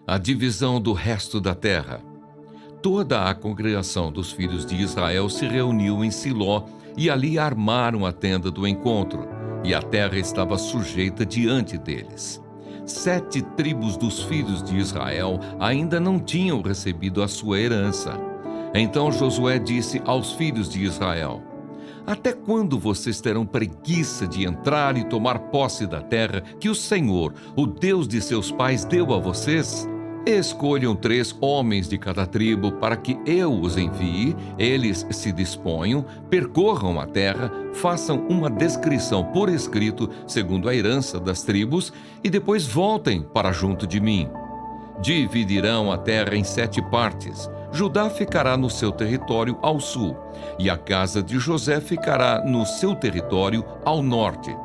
A divisão do resto da terra. Toda a congregação dos filhos de Israel se reuniu em Siló e ali armaram a tenda do encontro, e a terra estava sujeita diante deles. 7 tribos dos filhos de Israel ainda não tinham recebido a sua herança. Então Josué disse aos filhos de Israel: Até quando vocês terão preguiça de entrar e tomar posse da terra que o Senhor, o Deus de seus pais, deu a vocês? Escolham 3 homens de cada tribo para que eu os envie, eles se disponham, percorram a terra, façam uma descrição por escrito, segundo a herança das tribos, e depois voltem para junto de mim. Dividirão a terra em 7 partes. Judá ficará no seu território ao sul, e a casa de José ficará no seu território ao norte.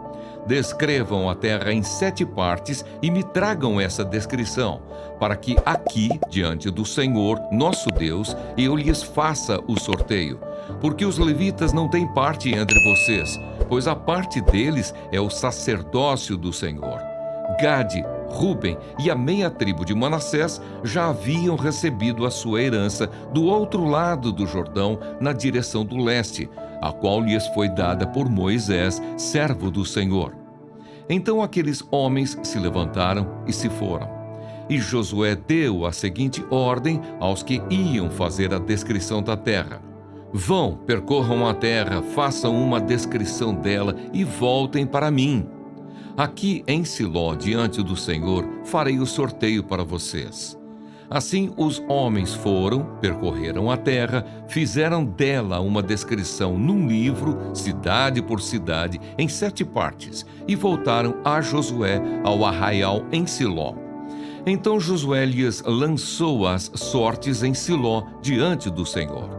Descrevam a terra em 7 partes e me tragam essa descrição, para que aqui, diante do Senhor, nosso Deus, eu lhes faça o sorteio. Porque os levitas não têm parte entre vocês, pois a parte deles é o sacerdócio do Senhor. Gade, Ruben e a meia tribo de Manassés já haviam recebido a sua herança do outro lado do Jordão, na direção do leste, a qual lhes foi dada por Moisés, servo do Senhor. Então aqueles homens se levantaram e se foram. E Josué deu a seguinte ordem aos que iam fazer a descrição da terra: Vão, percorram a terra, façam uma descrição dela e voltem para mim. Aqui em Siló, diante do Senhor, farei o sorteio para vocês. Assim os homens foram, percorreram a terra, fizeram dela uma descrição num livro, cidade por cidade, em 7 partes, e voltaram a Josué ao arraial em Siló. Então Josué lhes lançou as sortes em Siló diante do Senhor.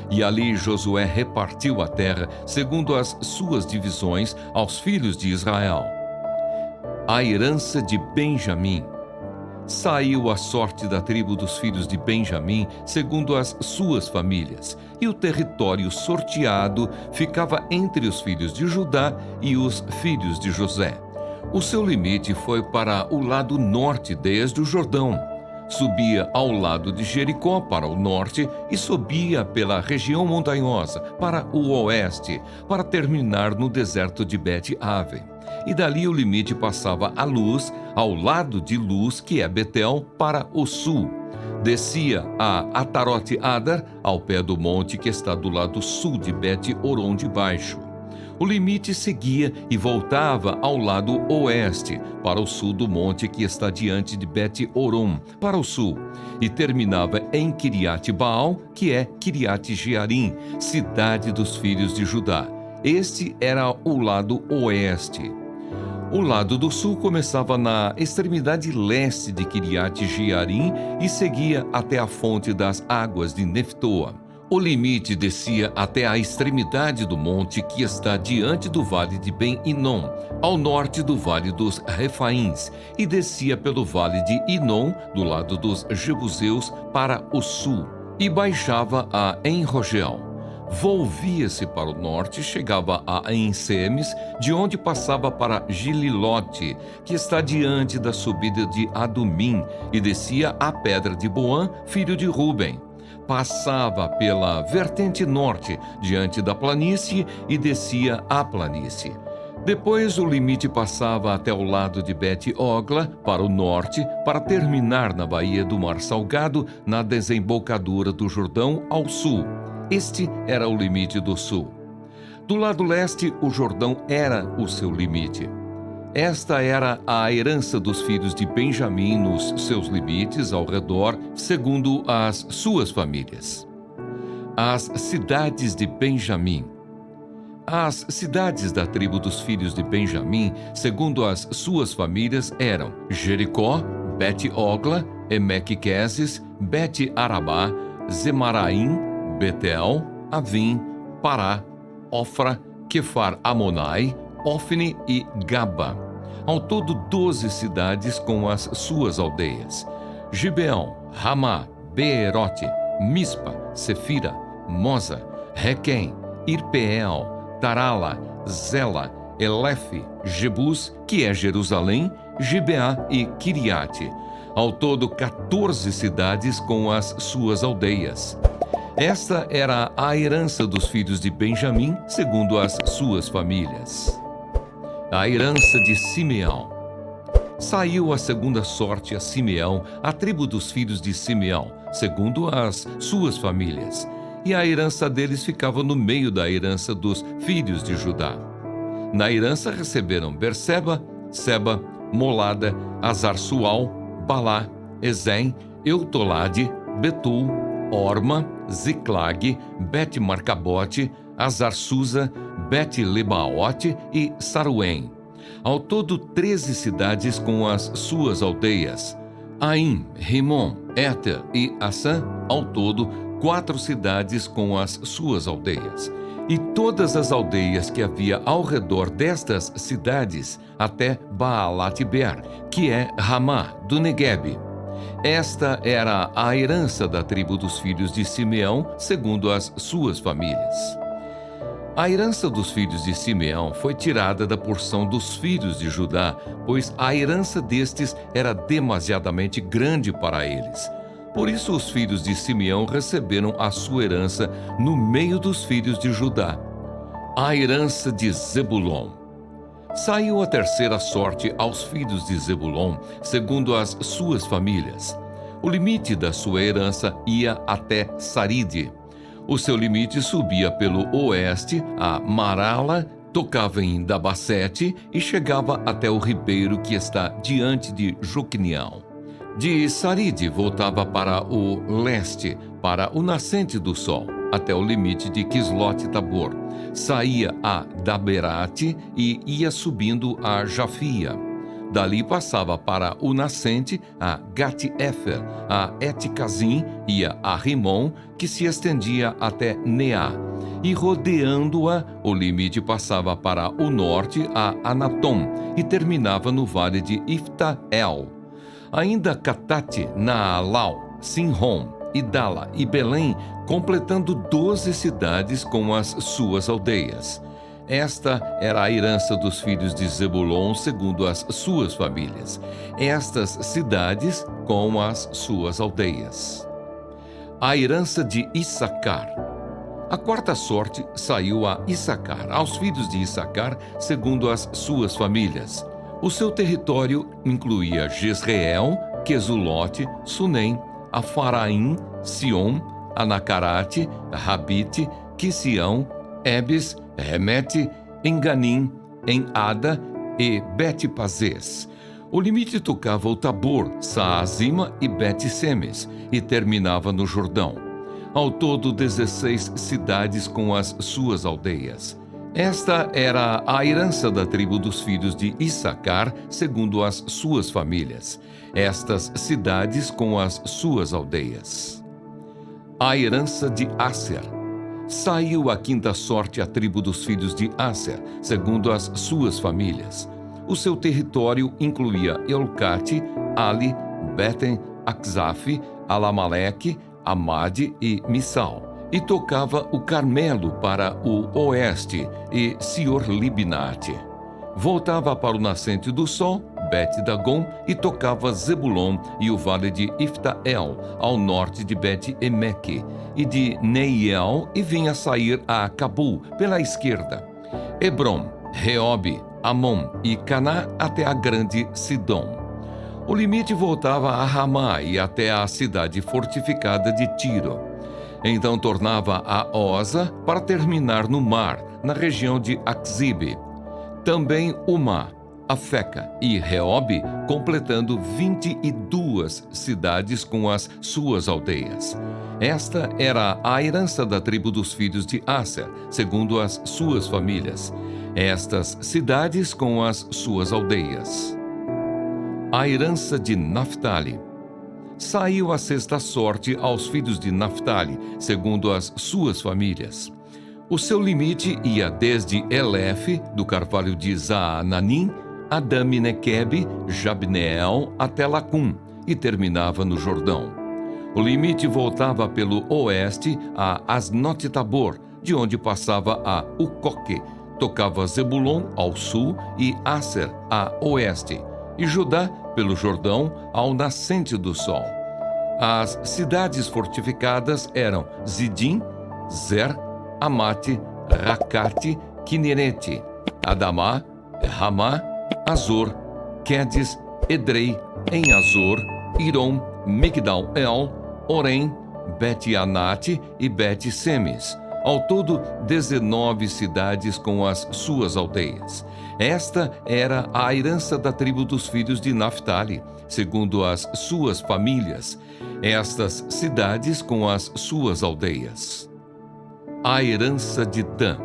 E ali Josué repartiu a terra segundo as suas divisões aos filhos de Israel. A herança de Benjamim. Saiu a sorte da tribo dos filhos de Benjamim, segundo as suas famílias, e o território sorteado ficava entre os filhos de Judá e os filhos de José. O seu limite foi para o lado norte, desde o Jordão. Subia ao lado de Jericó para o norte e subia pela região montanhosa para o oeste, para terminar no deserto de Bet-Aven. E dali o limite passava a Luz, ao lado de Luz, que é Betel, para o sul. Descia a Atarote-Adar, ao pé do monte que está do lado sul de Bet-Horon de baixo. O limite seguia e voltava ao lado oeste, para o sul do monte que está diante de Bet-Horon, para o sul, e terminava em Kiriat-Baal, que é Kiriat-Jearim, cidade dos filhos de Judá. Este era o lado oeste. O lado do sul começava na extremidade leste de Kiriat-Jearim e seguia até a fonte das águas de Neftoa. O limite descia até a extremidade do monte que está diante do vale de Ben-Inom, ao norte do vale dos Refaíns, e descia pelo vale de Inom, do lado dos Jebuseus, para o sul, e baixava a En-Rogel. Volvia-se para o norte, chegava a En-Semes, de onde passava para Gililote, que está diante da subida de Adumim, e descia à pedra de Boã, filho de Ruben. Passava pela vertente norte, diante da planície, e descia à planície. Depois o limite passava até o lado de Bet-Ogla, para o norte, para terminar na baía do Mar Salgado, na desembocadura do Jordão, ao sul. Este era o limite do sul. Do lado leste, o Jordão era o seu limite. Esta era a herança dos filhos de Benjamim nos seus limites ao redor, segundo as suas famílias. As cidades de Benjamim. As cidades da tribo dos filhos de Benjamim, segundo as suas famílias, eram Jericó, Bet-Ogla, Emeque-Queses, Bet-Arabá, Zemaraim, Betel, Avim, Pará, Ofra, Quefar-Amonai, Ofne e Gaba. Ao todo 12 cidades com as suas aldeias. Gibeão, Ramá, Beerote, Mispa, Sefira, Moza, Requém, Irpeel, Tarala, Zela, Elefe, Jebus, que é Jerusalém, Gibeá e Kiriate. Ao todo, 14 cidades com as suas aldeias. Esta era a herança dos filhos de Benjamim, segundo as suas famílias. A herança de Simeão. Saiu a segunda sorte a Simeão, a tribo dos filhos de Simeão, segundo as suas famílias. E a herança deles ficava no meio da herança dos filhos de Judá. Na herança receberam Berseba, Seba, Molada, Azar-Sual, Balá, Ezém, Eutolade, Betul, Orma, Ziclag, Bet-Marcabote, Azar-Susa, Bet-Lebaote e Saruém. Ao todo, 13 cidades com as suas aldeias. Aim, Rimon, Éter e Assã, ao todo, 4 cidades com as suas aldeias. E todas as aldeias que havia ao redor destas cidades, até Baalat-Ber, que é Ramá, do Neguebe. Esta era a herança da tribo dos filhos de Simeão, segundo as suas famílias. A herança dos filhos de Simeão foi tirada da porção dos filhos de Judá, pois a herança destes era demasiadamente grande para eles. Por isso os filhos de Simeão receberam a sua herança no meio dos filhos de Judá. A herança de Zebulon. Saiu a terceira sorte aos filhos de Zebulon, segundo as suas famílias. O limite da sua herança ia até Saride. O seu limite subia pelo oeste a Marala, tocava em Dabasete e chegava até o ribeiro que está diante de Joquinião. De Saride voltava para o leste, para o nascente do sol, até o limite de Quislote-Tabor. Saía a Daberate e ia subindo a Jafia. Dali passava para o nascente a Gat-Efer, a Et-Cazim, ia a Rimon, que se estendia até Neá. E rodeando-a, o limite passava para o norte a Anatom e terminava no vale de Ifta-El. Ainda Catate, Naalau, Sinrom, Idala e Belém, completando 12 cidades com as suas aldeias. Esta era a herança dos filhos de Zebulon segundo as suas famílias. Estas cidades com as suas aldeias. A herança de Issacar. A quarta sorte saiu a Issacar, aos filhos de Issacar segundo as suas famílias. O seu território incluía Jezreel, Quesulote, Sunem, Afaraim, Sion, Anacarate, Rabite, Quisião, Ebes, Remete, Enganim, Enada e Bet-Pazes. O limite tocava o Tabor, Saazima e Bet-Semes e terminava no Jordão. Ao todo, 16 cidades com as suas aldeias. Esta era a herança da tribo dos filhos de Issacar, segundo as suas famílias. Estas cidades com as suas aldeias. A herança de Asser. Saiu a quinta sorte à tribo dos filhos de Asser, segundo as suas famílias. O seu território incluía Elcate, Ali, Beten, Aczaf, Alamaleque, Amade e Missal. E tocava o Carmelo para o oeste e Sior-Libnate. Voltava para o nascente do sol, Bet-Dagon, e tocava Zebulon e o vale de Ifta-El, ao norte de Bet-Emeque, e de Neiel, e vinha sair a Cabul, pela esquerda. Hebron, Reobe, Amon e Caná até a grande Sidom. O limite voltava a Ramá e até a cidade fortificada de Tiro. Então tornava a Oza para terminar no mar, na região de Axibe. Também Umá, Afeca e Reobe, completando 22 cidades com as suas aldeias. Esta era a herança da tribo dos filhos de Asser, segundo as suas famílias. Estas cidades com as suas aldeias. A herança de Naftali. Saiu a sexta sorte aos filhos de Naftali, segundo as suas famílias. O seu limite ia desde Elefe, do carvalho de Zaananim, Adami-Nequebe, Jabneel até Lacum, e terminava no Jordão. O limite voltava pelo oeste a Asnote-Tabor, de onde passava a Ucoque, tocava Zebulon ao sul e Asser a oeste. e Judá pelo Jordão ao nascente do sol. As cidades fortificadas eram Zidim, Zer, Amate, Racate, Quinerete, Adamá, Ramá, Azor, Quedes, Edrei, em Azor, Irom, Migdal-El, Orém, Bet-Anate e Bet-Semes. Ao todo, 19 cidades com as suas aldeias. Esta era a herança da tribo dos filhos de Naftali, segundo as suas famílias. Estas cidades com as suas aldeias. A herança de Dan.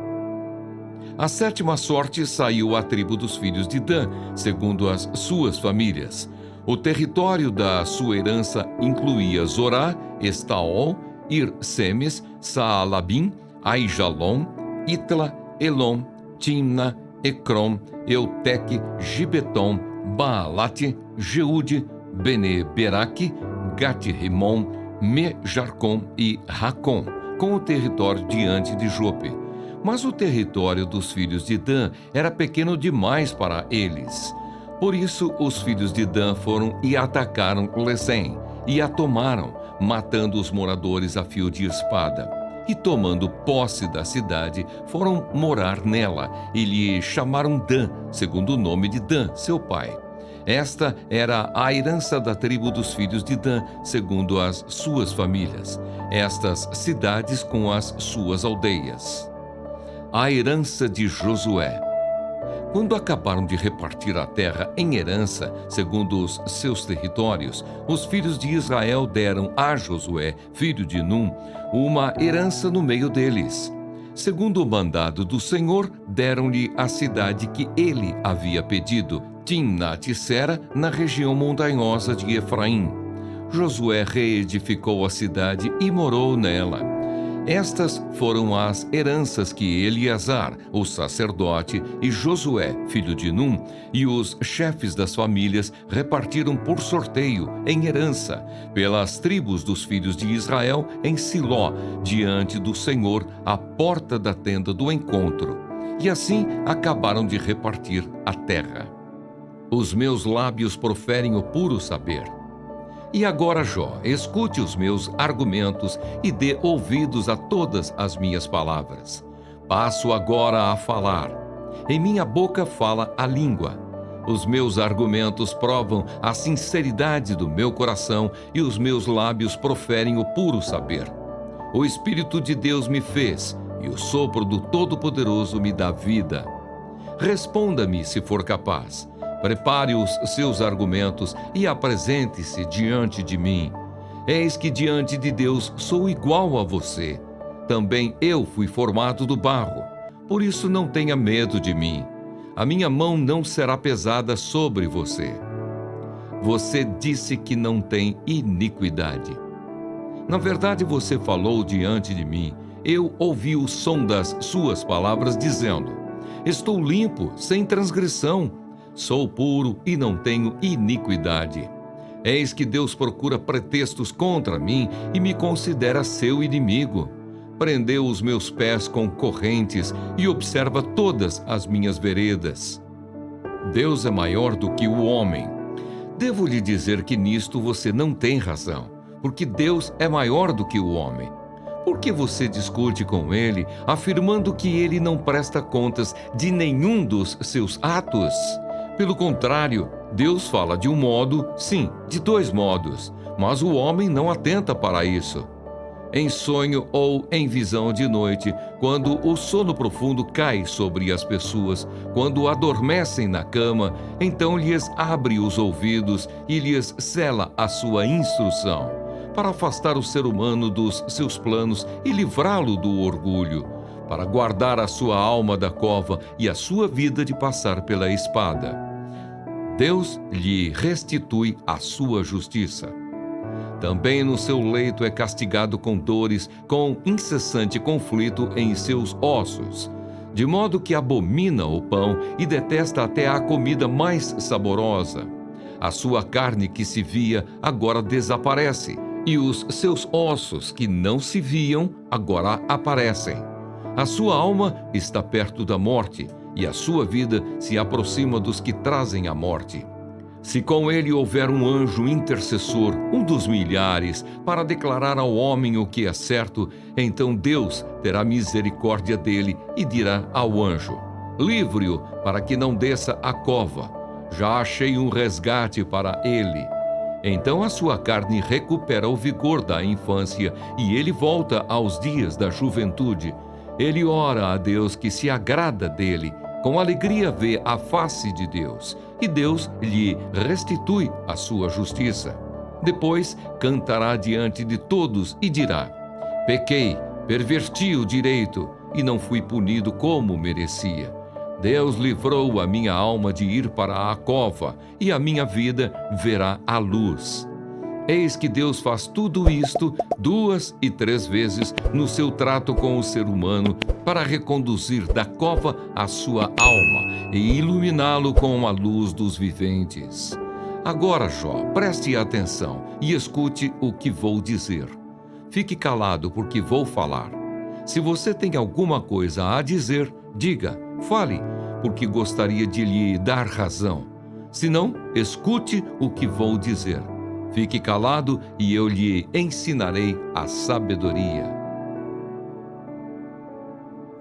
A sétima sorte saiu à tribo dos filhos de Dan, segundo as suas famílias. O território da sua herança incluía Zorá, Estaol, Ir-Semes, Saalabim, Aijalon, Itla, Elon, Timna, Ecrom, Eutec, Gibeton, Baalate, Jeude, Bene-Beraque, Gat-Rimon, Me-Jarcom e Racom, com o território diante de Jope. Mas o território dos filhos de Dan era pequeno demais para eles. Por isso, os filhos de Dan foram e atacaram Lesem, e a tomaram, matando os moradores a fio de espada. E tomando posse da cidade, foram morar nela, e lhe chamaram Dan, segundo o nome de Dan, seu pai. Esta era a herança da tribo dos filhos de Dan, segundo as suas famílias. Estas cidades com as suas aldeias. A herança de Josué. Quando acabaram de repartir a terra em herança, segundo os seus territórios, os filhos de Israel deram a Josué, filho de Num, uma herança no meio deles. Segundo o mandado do Senhor, deram-lhe a cidade que ele havia pedido, Timnat-Sera, na região montanhosa de Efraim. Josué reedificou a cidade e morou nela. Estas foram as heranças que Eleazar, o sacerdote, e Josué, filho de Num, e os chefes das famílias repartiram por sorteio, em herança, pelas tribos dos filhos de Israel em Siló, diante do Senhor, à porta da tenda do encontro. E assim acabaram de repartir a terra. Os meus lábios proferem o puro saber. E agora, Jó, escute os meus argumentos e dê ouvidos a todas as minhas palavras. Passo agora a falar. Em minha boca fala a língua. Os meus argumentos provam a sinceridade do meu coração e os meus lábios proferem o puro saber. O Espírito de Deus me fez e o sopro do Todo-Poderoso me dá vida. Responda-me se for capaz. Prepare os seus argumentos e apresente-se diante de mim. Eis que diante de Deus sou igual a você. Também eu fui formado do barro. Por isso não tenha medo de mim. A minha mão não será pesada sobre você. Você disse que não tem iniquidade. Na verdade, você falou diante de mim. Eu ouvi o som das suas palavras dizendo: estou limpo, sem transgressão. Sou puro e não tenho iniquidade. Eis que Deus procura pretextos contra mim e me considera seu inimigo. Prendeu os meus pés com correntes e observa todas as minhas veredas. Deus é maior do que o homem. Devo lhe dizer que nisto você não tem razão, porque Deus é maior do que o homem. Por que você discute com ele, afirmando que ele não presta contas de nenhum dos seus atos? Pelo contrário, Deus fala de um modo, sim, de dois modos, mas o homem não atenta para isso. Em sonho ou em visão de noite, quando o sono profundo cai sobre as pessoas, quando adormecem na cama, então lhes abre os ouvidos e lhes cela a sua instrução, para afastar o ser humano dos seus planos e livrá-lo do orgulho, para guardar a sua alma da cova e a sua vida de passar pela espada. Deus lhe restitui a sua justiça. Também no seu leito é castigado com dores, com incessante conflito em seus ossos, de modo que abomina o pão e detesta até a comida mais saborosa. A sua carne que se via agora desaparece, e os seus ossos que não se viam agora aparecem. A sua alma está perto da morte, e a sua vida se aproxima dos que trazem a morte. Se com ele houver um anjo intercessor, um dos milhares, para declarar ao homem o que é certo, então Deus terá misericórdia dele e dirá ao anjo: livre-o para que não desça à cova. Já achei um resgate para ele. Então a sua carne recupera o vigor da infância e ele volta aos dias da juventude. Ele ora a Deus que se agrada dele. Com alegria vê a face de Deus, e Deus lhe restitui a sua justiça. Depois cantará diante de todos e dirá: pequei, perverti o direito, e não fui punido como merecia. Deus livrou a minha alma de ir para a cova, e a minha vida verá a luz. Eis que Deus faz tudo isto 2 e 3 vezes no seu trato com o ser humano para reconduzir da cova a sua alma e iluminá-lo com a luz dos viventes. Agora, Jó, preste atenção e escute o que vou dizer. Fique calado, porque vou falar. Se você tem alguma coisa a dizer, diga, fale, porque gostaria de lhe dar razão. Se não, escute o que vou dizer. Fique calado e eu lhe ensinarei a sabedoria.